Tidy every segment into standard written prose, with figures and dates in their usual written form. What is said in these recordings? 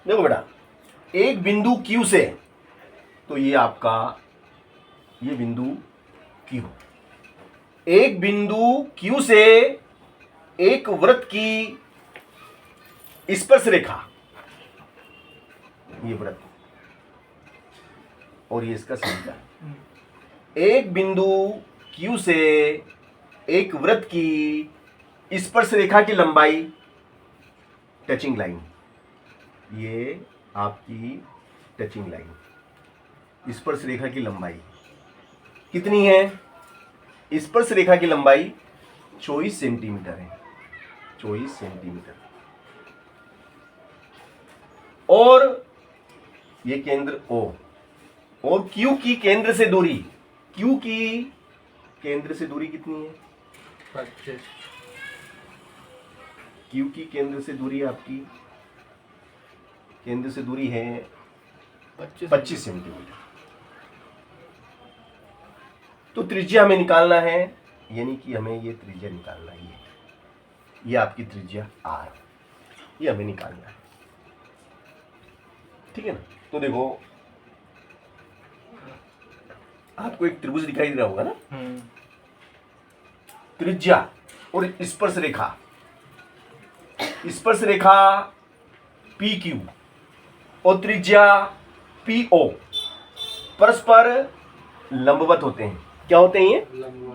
देखो बेटा, एक बिंदु Q से, तो ये आपका ये बिंदु Q, एक बिंदु Q से एक वृत्त की स्पर्श रेखा, ये वृत्त और ये इसका समीकरण, एक बिंदु Q से एक वृत्त की स्पर्श रेखा की लंबाई, टचिंग लाइन, ये आपकी टचिंग लाइन, स्पर्श रेखा की लंबाई कितनी है? स्पर्श रेखा की लंबाई 24 सेंटीमीटर है, 24 सेंटीमीटर। और ये केंद्र O, और Q की केंद्र से दूरी, Q की केंद्र से दूरी कितनी है? 25। Q की केंद्र से दूरी आपकी, केंद्र से दूरी है 25 सेंटीमीटर। तो त्रिज्या हमें निकालना है, यानी कि हमें ये त्रिज्या निकालना है, ये आपकी त्रिज्या R, ये हमें निकालना है, ठीक है ना। तो देखो, आपको एक त्रिभुज दिखाई दे रहा होगा ना, त्रिज्या और स्पर्श रेखा, स्पर्श रेखा PQ और त्रिज्या PO परस्पर लंबवत होते हैं। क्या होते हैं ये?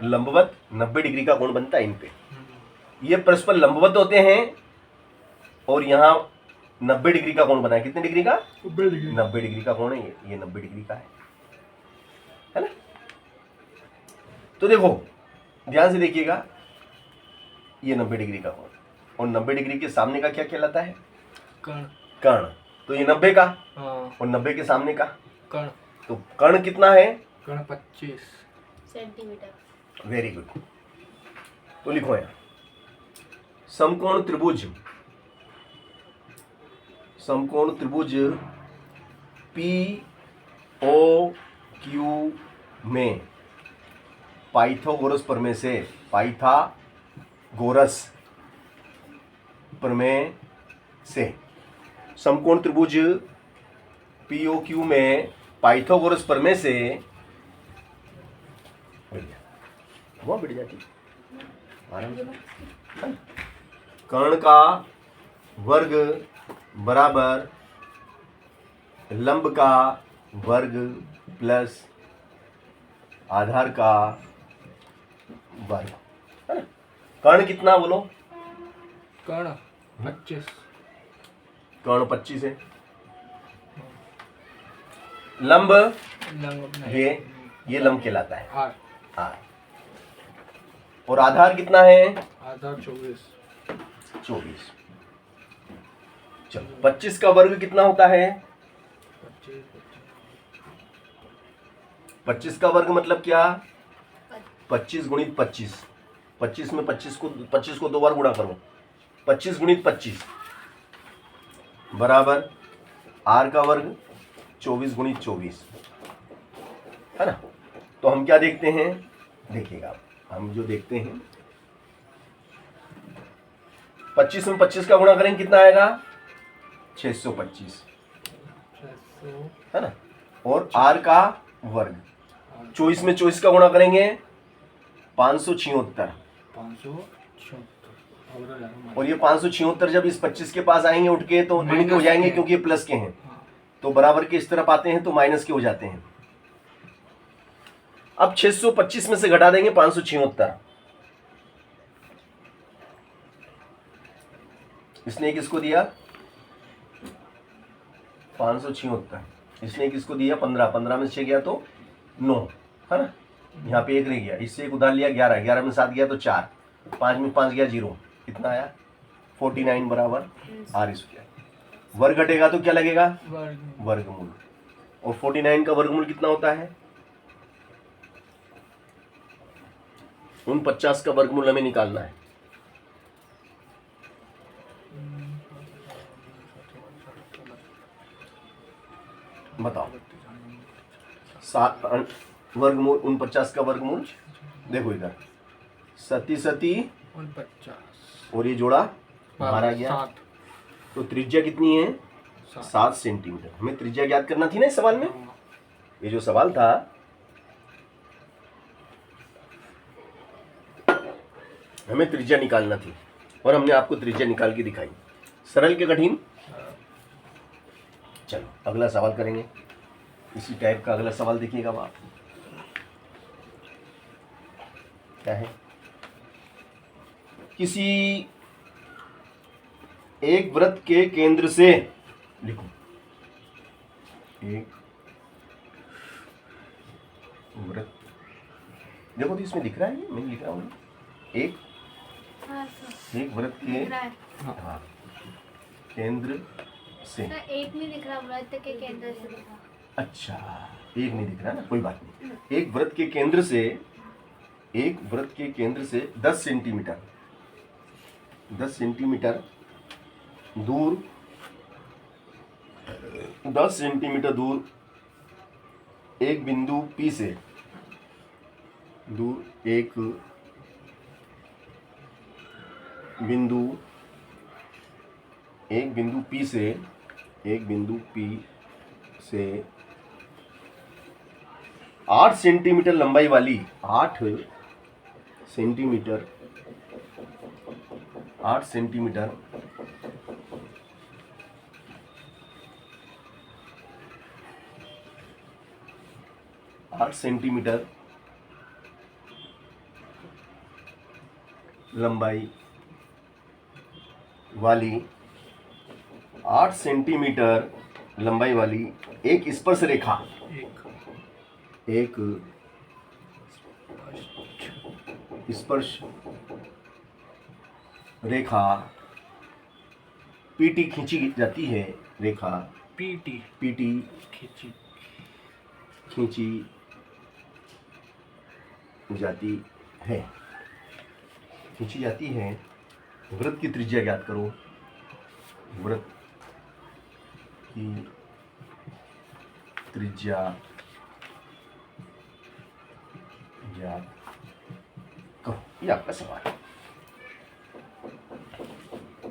लंबवत। 90 डिग्री का कोण बनता है इन पे, ये परस्पर लंबवत होते हैं। और यहाँ 90 डिग्री का कोण बना है, कितने डिग्री का? 90 डिग्री का कोण है ये 90 डिग्री का है ना। तो देखो ध्यान से देखिएगा, ये 90 डिग्री का कोण, और 90 डिग्री के सामने का क्या कहलाता है? कर्ण। कर्ण। तो ये 90 का, और 90 के सामने का कर्ण। तो कर्ण कितना है? कर्ण 25 सेंटीमीटर। Very good. तो लिखो यहाँ, समकोण त्रिभुज, समकोण त्रिभुज POQ में पाइथागोरस प्रमेय से, पाइथागोरस प्रमेय से, समकोण त्रिभुज POQ में पाइथागोरस प्रमेय से, वो बढ़ जाती आराम से, कर्ण का वर्ग बराबर लंब का वर्ग प्लस आधार का वर्ग, है ना। कर्ण कितना बोलो? कर्ण 25। कर्ण 25 है। लंब, ये लंब कहलाता है आर। आर। और आधार कितना है? आधार 24। 24। चलो 25 का वर्ग कितना होता है? 25 का वर्ग मतलब क्या? 25 गुणित 25। 25 में 25 को 2 बार गुणा करो, 25 गुणित 25 बराबर आर का वर्ग 24 गुणित 24, है ना। तो हम क्या देखते हैं? देखिएगा, हम जो देखते हैं 25 में 25 का गुणा करेंगे कितना आएगा? 625, है ना। और आर का वर्ग 24 में 24 का गुणा करेंगे 576, 576। और ये 576 जब इस 25 के पास आएंगे उठ के तो ऋण के हो जाएंगे, क्योंकि ये प्लस के हैं, तो बराबर के इस तरफ आते हैं तो माइनस के हो जाते हैं। अब 625 में से घटा देंगे 576, इसने किसको दिया? 576, इसने किसको दिया? 15, 15 में 6 गया तो 9, है ना। यहाँ पे 1 रह गया, इससे एक उधार लिया 11, 11 में 7 गया तो 4, 5 में 5 गया 0, कितना आया? 49 बराबर आर स्क्वायर। वर्ग घटेगा तो क्या लगेगा? वर्गमूल। और 49 का वर्गमूल कितना होता है? 49 का वर्गमूल हमें निकालना है। बताओ, 7 वर्गमूल 49 का वर्गमूल, देखो इधर 7 49 और ये जोड़ा 12 गया, 7। तो त्रिज्या कितनी है? 7 सेंटीमीटर। हमें त्रिज्या ज्ञात करना थी ना इस सवाल में। हाँ, ये जो सवाल था हमें त्रिज्या निकालना थी और हमने आपको त्रिज्या निकाल के दिखाई। सरल के कठिन? चलो अगला सवाल करेंगे। इसी टाइप का अगला सवाल देखिएगा आप। क्या है? किसी एक वृत्त के केंद्र से, लिखो, एक वृत्त, देखो तो इसमें दिख रहा है, मैं लिख रहा हूँ एक हाँ सर एक वृत्त के दिख रहा है हाँ केंद्र से। सर एक नहीं दिख रहा वृत्त के केंद्र से दिख रहा। अच्छा, एक नहीं दिख रहा ना, कोई बात नहीं। एक वृत्त के केंद्र से, एक वृत्त के केंद्र से 10 सेंटीमीटर 10 सेंटीमीटर दूर 10 सेंटीमीटर दूर एक बिंदु P से दूर एक बिंदु P से एक बिंदु P से 8 सेंटीमीटर लंबाई वाली 8 सेंटीमीटर लंबाई वाली 8 सेंटीमीटर लंबाई वाली एक स्पर्श रेखा, एक स्पर्श रेखा पीटी खींची जाती है, रेखा पीटी पीटी खींची खींची जाती है, वृत्त की त्रिज्या ज्ञात करो। वृत्त की त्रिज्या ज्ञात करो, ये आपका सवाल है।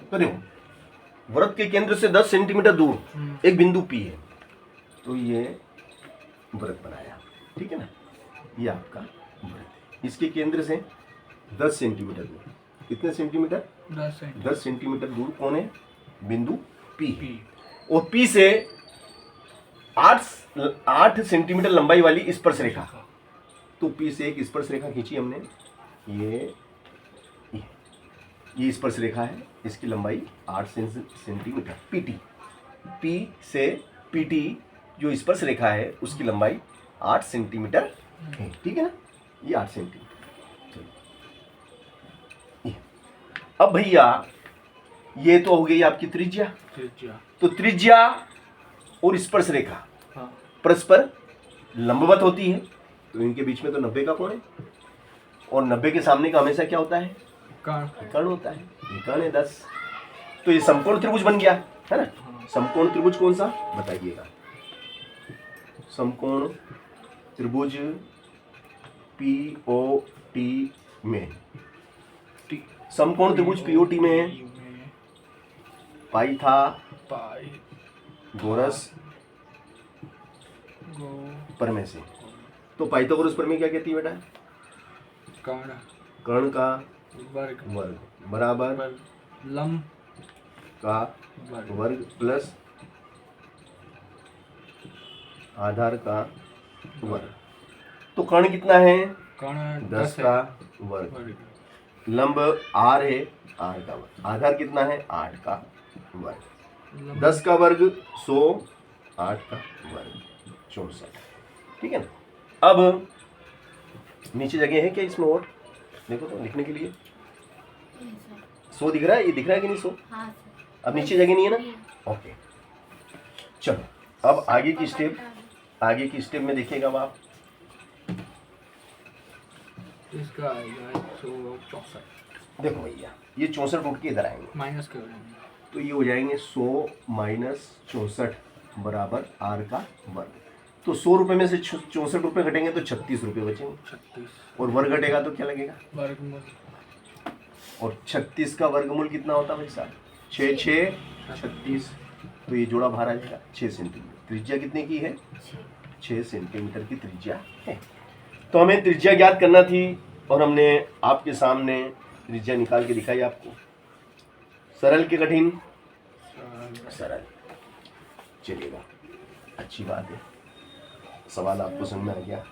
तो देखो, वृत्त के केंद्र से 10 सेंटीमीटर दूर एक बिंदु P है, तो ये वृत्त बनाया, ठीक है ना, ये आपका वृत्त है। इसके केंद्र से 10 सेंटीमीटर दूर, कितने सेंटीमीटर? 10 सेंटीमीटर दूर कौन है? बिंदु P। और P से 8 सेंटीमीटर लंबाई वाली स्पर्श रेखा, तो P से एक स्पर्श रेखा खींची हमने, ये स्पर्श रेखा है, इसकी लंबाई 8 सेंटीमीटर। P से PT जो स्पर्श रेखा है उसकी लंबाई 8 सेंटीमीटर है, ठीक है ना, ये 8 सेंटीमीटर। अब भैया ये तो हो गई आपकी त्रिज्या। तो त्रिज्या और स्पर्श रेखा परस्पर लंबवत होती है, तो इनके बीच में तो 90 का कोण है, और 90 के सामने का हमेशा क्या होता है? कर्ण होता है। ये कर्ण है 10, तो ये समकोण त्रिभुज बन गया, है ना। समकोण त्रिभुज कौन सा बताइएगा? समकोण त्रिभुज POT में, समकोण त्रिभुज POT में पाइथागोरस प्रमेय से। तो पाइथागोरस प्रमेय क्या कहती है बेटा? कर्ण का वर्ग बराबर लंब का वर्ग प्लस आधार का वर्ग। तो कर्ण कितना है? 10 का वर्ग। लंब R है, R का वर्ग। आधार कितना है? 8 का वर्ग। 10 का वर्ग 100, 8 का वर्ग 64, ठीक है ना। अब नीचे जगह है क्या इसमें और? देखो तो लिखने के लिए 100 दिख रहा है, ये दिख रहा है कि नहीं 100? हाँ सर। अब नीचे जगह नहीं है ना, ओके। चलो अब आगे की स्टेप में देखिएगा अब आप। इसका आएगा 164। देखो भैया, ये 64 उठ के इधर आएंगे, माइनस कर देंगे, तो ये हो जाएंगे 100 माइनस 64 बराबर R का वर्ग। तो 100 रुपये में से 64 रुपये घटेंगे तो 36 रुपये बचेंगे, 36 और वर्ग घटेगा तो क्या लगेगा? वर्गमूल। और 36 का वर्गमूल कितना होता है भाई साहब? 6 6 36 तो ये जोड़ा बाहर आ जाएगा 6 सेंटीमीटर। त्रिज्या कितने की है? 6 सेंटीमीटर की त्रिज्या है। तो हमें त्रिज्या ज्ञात करना थी और हमने आपके सामने त्रिज्या निकाल के दिखाई आपको। सरल के कठिन? सरल। चलिएगा, अच्छी बात है, सवाल आपको समझ में आ गया।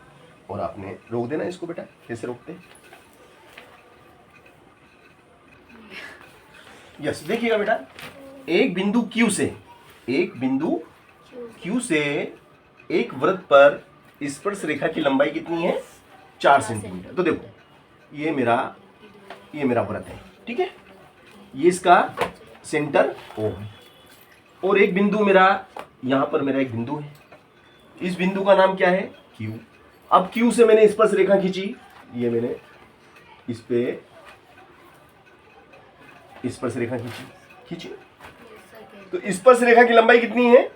और आपने रोक देना इसको बेटा। कैसे रोकते हैं? यस, देखिएगा बेटा, एक बिंदु Q से एक वृत्त पर स्पर्श रेखा की लंबाई कितनी है? 4 सेंटीमीटर। तो देखो ये मेरा वृत्त है, ठीक है, ये इसका सेंटर O है और एक बिंदु यहाँ पर मेरा एक बिंदु है। इस बिंदु का नाम क्या है? Q। अब Q से मैंने स्पर्श रेखा खींची, ये मैंने इस पे स्पर्श रेखा खींची। तो स्पर्श रेखा की लंबाई कितनी है?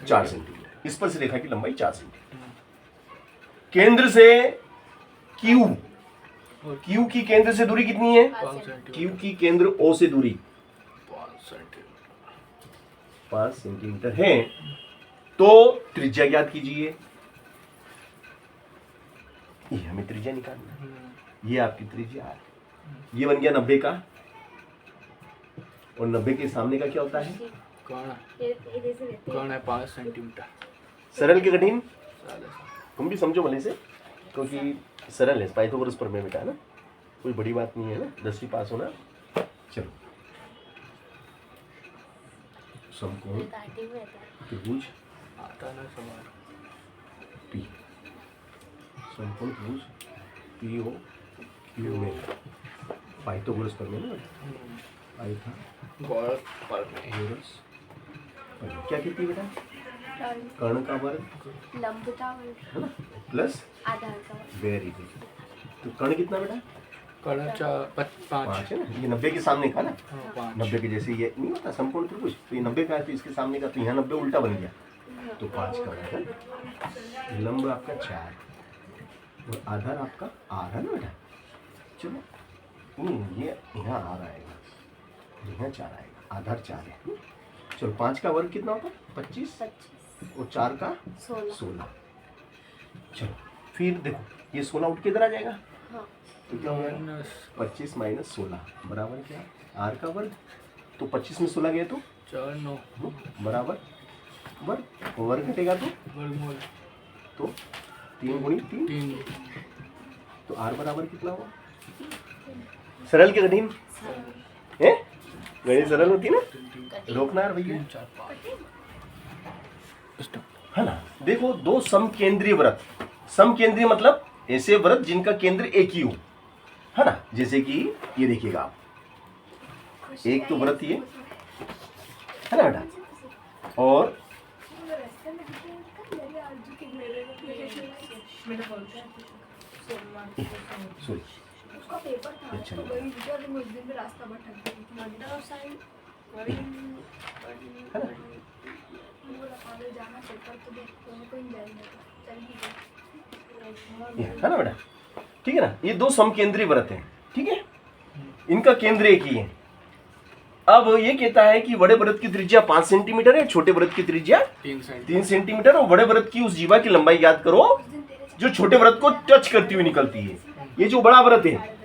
4 सेंटीमीटर। स्पर्श रेखा की लंबाई 4 सेंटीमीटर। केंद्र से Q की केंद्र से दूरी कितनी है? Q की केंद्र O से दूरी 5 सेंटीमीटर है। तो त्रिज्या ज्ञात कीजिए। ये हमें त्रिज्या निकालना है। ये आपकी त्रिज्या है, ये बन गया 90 का। और 90 के सामने का क्या होता है? कौन है 5 सेंटीमीटर। सरल के कठिन? तुम भी समझो भले से, क्योंकि सरल है, पाइथागोरस प्रमेय बेटा है ना, कोई बड़ी बात नहीं है ना, 10वीं पास होना। चलो, समकोण त्रिभुज आता ना सवाल। P, समकोण त्रिभुज PO Q में पाइथागोरस प्रमेय ना, गौरव पर में पाइथागोरस प्रमेय क्या कहती है बेटा? कर्ण का वर्ग लंब का वर्ग प्लस आधार का वर्ग। Very good. तो कर्ण कितना बेटा? कर्ण 5 5 है ना। ये 90 के सामने का ना, 5 90 के जैसे ये नहीं होता समकोण त्रिभुज, तो ये 90 का है तो इसके सामने का, तो यहाँ 90 उल्टा बन गया, तो 5 का बराबर। लंब आपका 4 और आधार आपका R है ना बेटा। चलो, नहीं ये यहाँ R आएगा, यहाँ 4 आएगा, आधार 4 है। चलो, 5 का वर्ग कितना होता है? 25 और 4 का 16। चलो फिर देखो, ये 16 उठ के इधर आ जाएगा, तो क्या होगा? 25 माइनस 16 बराबर क्या? R का वर्ग। तो 25 में 16 गए तो 4 9 बराबर वर्ग घटेगा तो वर्गमूल तो 3 गुणी 3, 3 तो R बराबर कितना हुआ? सरल के कठिन है? गणित सरल होती है ना, रोकना है भैया, 3 4 5 है ना। देखो, दो समकेंद्रीय वृत्त, समकेंद्रीय मतलब ऐसे वृत्त जिनका केंद्र एक ही हो, है ना। जैसे कि ये देखिएगा आप, एक तो वृत्त ये है ना बेटा, और सॉरी अच्छा है ना बेटा, ठीक है ना। ये दो समकेंद्रीय वृत्त हैं, ठीक है, इनका केंद्र एक ही है। अब ये कहता है कि बड़े वृत्त की त्रिज्या 5 सेंटीमीटर है, छोटे वृत्त की त्रिज्या 3 सेंटीमीटर, और बड़े वृत्त की उस जीवा की लंबाई याद करो जो छोटे वृत्त को टच करती हुई निकलती है। ये जो बड़ा वृत्त है,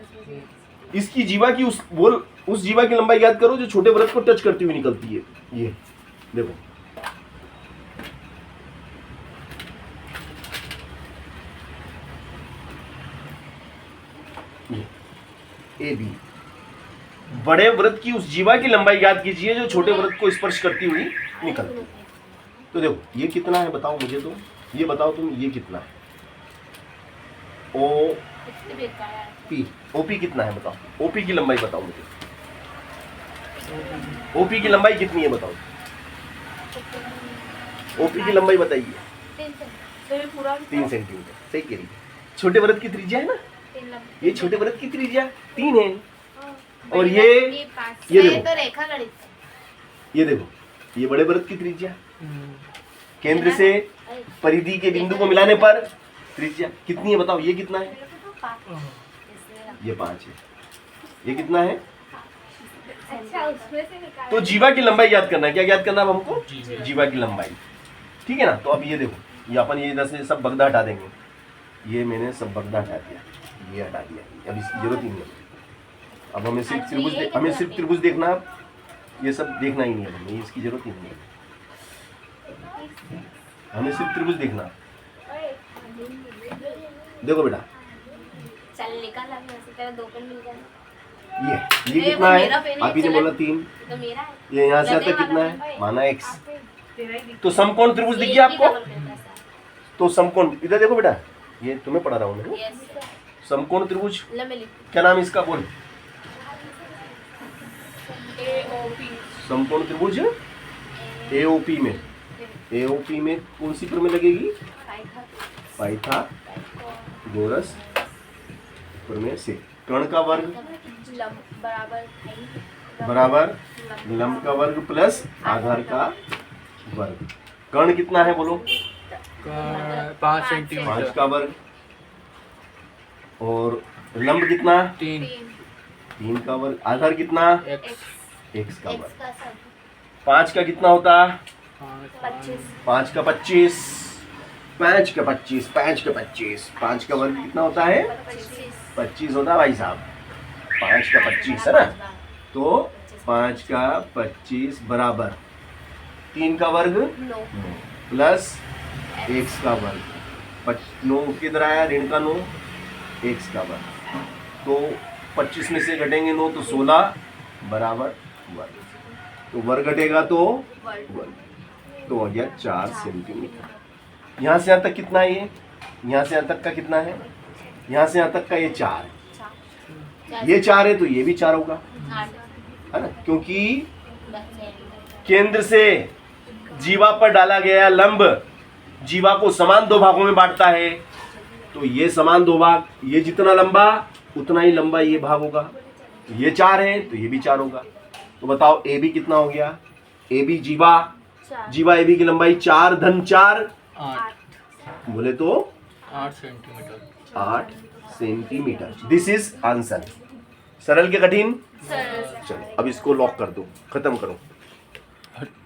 इसकी जीवा की उस जीवा की लंबाई याद करो जो छोटे वृत्त को टच करती हुई निकलती है। ये देखो, ए बी, बड़े वृत्त की उस जीवा की लंबाई याद कीजिए जो छोटे वृत्त को स्पर्श करती हुई निकलती है। तो देखो, ये कितना है बताओ मुझे, तो ये बताओ तुम, ये कितना है? ओ पी, ओपी कितना है बताओ, ओपी की लंबाई बताओ मुझे, ओपी की लंबाई कितनी है बताओ, ओपी की लंबाई बताइए। 3 सेंटीमीटर, सही कह रही है। छोटे वृत्त की त्रिज्या है ना, ये छोटे वृत्त की त्रिज्या 3 है, और ये देखो, तो रेखा गणित, ये देखो, ये बड़े वृत्त की त्रिज्या, केंद्र से परिधि के बिंदु को मिलाने पर त्रिज्या कितनी है बताओ, ये कितना है? ये 5 है। ये कितना है? अच्छा उसमें से निकाल। तो जीवा की लंबाई याद करना है। क्या याद करना है अब हमको? जीवा। जीवा की लंबाई। ठीक है ना। तो अब ये देखो, ये अपन ये इधर से सब बगदा हटा देंगे। ये मैंने सब बगदा हटा दिया, ये हटा दिया, अब इसकी जरूरत ही नहीं है। अब हमें सिर्फ त्रिभुज हमें सिर्फ त्रिभुज देखना है। ये सब देखना ही नहीं है हमें, इसकी जरूरत ही नहीं है। हमें सिर्फ त्रिभुज देखना है। देखो बेटा, चल निकाल, अब यहाँ से तेरा 2 पेन मिल जाएगा। ये ये कितना वो है? मेरा पेन है, आप ही ने चला। बोला 3। तो मेरा है। ये यहाँ से यहाँ तक कितना है? माना x। तो समकोण त्रिभुज दिख गया आपको? तो समकोण इधर देखो बेटा, ये तुम्हें पढ़ा रहा हूँ मैं। यस समकोण त्रिभुज ले मैं लिख क्या नाम है इसका? बोल। AOP समकोण त्रिभुज एओपी में, एओपी में कौन सी प्रमेय लगेगी? पाइथागोरस प्रमेय से कर्ण का वर्ग लंब बराबर लंब का वर्ग प्लस आधार का वर्ग। कर्ण कितना है बोलो? 5 5 सेंटीमीटर। का वर्ग। और लंब कितना? 3 3 का वर्ग। आधार कितना? x x का x वर्ग। का सब 5 का कितना होता? 25 5 का 25, 5 का 25, 5 का 25, 5 का वर्ग कितना होता है? 25 होता है भाई साहब। 5 का 25 है ना। तो 5 का 25 बराबर 3 का वर्ग 9 प्लस x का वर्ग। 9 किधर आया? ऋण का 9, x का वर्ग। तो 25 में से घटेंगे 9 तो 16 बराबर वर्ग। तो वर्ग घटेगा तो वर्ग। तो हो गया 4 सेंटीमीटर। यहाँ से यहाँ तक कितना है? ये यहाँ से यहाँ तक का कितना है? यहाँ से यहाँ तक का ये 4 है। ये 4 है तो ये भी 4 होगा, है ना। क्योंकि केंद्र से जीवा पर डाला गया लंब जीवा को समान 2 भागों में बांटता है। तो ये समान 2 भाग, ये जितना लंबा उतना ही लंबा ये भाग होगा। ये 4 है तो ये भी 4 होगा। तो बताओ ए बी कितना हो गया? ए बी जीवा, जीवा ए बी की लंबाई 4 धन 4 8 बोले तो 8 centimetre. 8 centimetre. This is answer. सरल के कठिन? चलो अब इसको लॉक कर दो, खत्म करो।